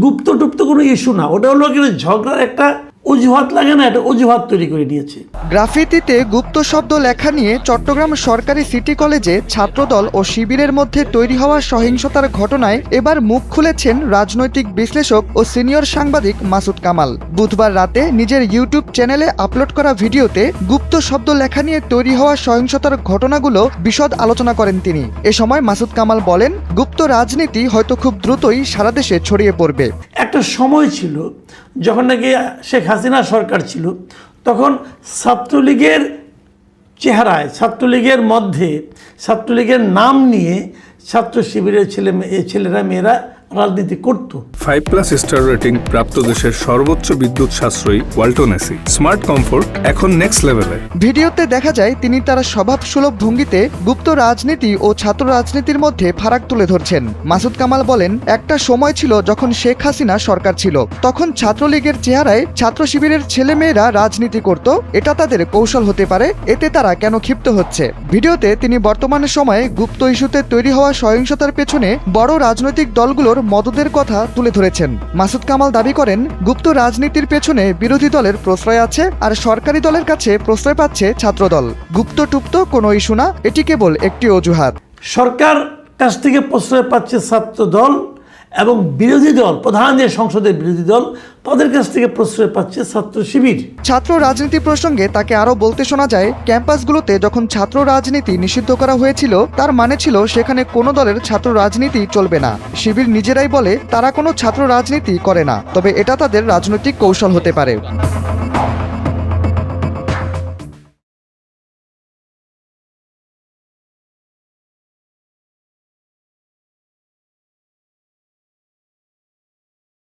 গুপ্ত টুপ্ত কোনো ইস্যু না, ওটা হলো কিন্তু ঝগড়ার একটা অজুহাত, লাগে না, এটা অজুহাত তৈরি করে নিয়েছে। গ্রাফিতিতে গুপ্ত শব্দ লেখা নিয়ে চট্টগ্রাম সরকারি সিটি কলেজে ছাত্রদল ও শিবিরের মধ্যে তৈরি হওয়া সহিংসতার ঘটনায় এবার মুখ খুলেছেন রাজনৈতিক বিশ্লেষক ও সিনিয়র সাংবাদিক মাসুদ কামাল। বুধবার রাতে নিজের ইউটিউব চ্যানেলে আপলোড করা ভিডিওতে গুপ্ত শব্দ লেখা নিয়ে তৈরি হওয়া সহিংসতার ঘটনাগুলো বিশদ আলোচনা করেন তিনি। এ সময় মাসুদ কামাল বলেন, গুপ্ত রাজনীতি হয়তো খুব দ্রুতই সারা দেশে ছড়িয়ে পড়বে। একটা সময় ছিল যখন নাকি শেখ হাসিনা সরকার ছিল, তখন ছাত্রলীগের চেহারায়, ছাত্রলীগের মধ্যে, ছাত্রলীগের নাম নিয়ে ছাত্র শিবিরের ছেলেরা মেয়েরা রাজনীতি করত। 5+ স্টার রেটিং প্রাপ্ত দেশের সর্বোচ্চ বিদ্যুৎ সাশ্রয়ী ওয়ালটন এসি স্মার্ট কমফোর্ট এখন নেক্সট লেভেলে। ভিডিওতে দেখা যায় তিনি তার স্বভাবসুলভ ভঙ্গিতে গুপ্ত রাজনীতি ও ছাত্র রাজনীতির মধ্যে ফারাক তুলে ধরছেন। মাসুদ কামাল বলেন, একটা সময় ছিল যখন শেখ হাসিনা সরকার ছিল, তখন ছাত্রলীগের চেহারায় ছাত্র শিবিরের ছেলেমেয়েরা রাজনীতি করত। এটা তাদের কৌশল হতে পারে, এতে তারা কেন ক্ষিপ্ত হচ্ছে? ভিডিওতে তিনি বর্তমান সময়ে গুপ্ত ইস্যুতে তৈরি হওয়া সহিংসতার পেছনে বড় রাজনৈতিক দলগুলোর মদদের কথা তুলে ধরেছেন। মাসুদ কামাল দাবি করেন, গুপ্ত রাজনীতির পেছনে বিরোধী দলের প্রশ্রয় আছে, আর সরকারি দলের কাছে প্রশ্রয় পাচ্ছে ছাত্রদল। গুপ্ত টুপ্ত কোনো ইস্যু না, এটি কেবল একটি অজুহাত। সরকার কাছ থেকে প্রশ্রয় পাচ্ছে ছাত্র দল, এবং বিরোধী দল, প্রধান যে সংসদের বিরোধী দল, তাদের কাছ থেকে প্রশ্রয় পাচ্ছে ছাত্র শিবির। ছাত্র রাজনীতি প্রসঙ্গে তাকে আরো বলতে শোনা যায়, ক্যাম্পাসগুলোতে যখন ছাত্র রাজনীতি নিষিদ্ধ করা হয়েছিল, তার মানে ছিল সেখানে কোনো দলের ছাত্র রাজনীতি চলবে না। শিবির নিজেরাই বলে তারা কোনো ছাত্র রাজনীতি করে না, তবে এটা তাদের রাজনৈতিক কৌশল হতে পারে।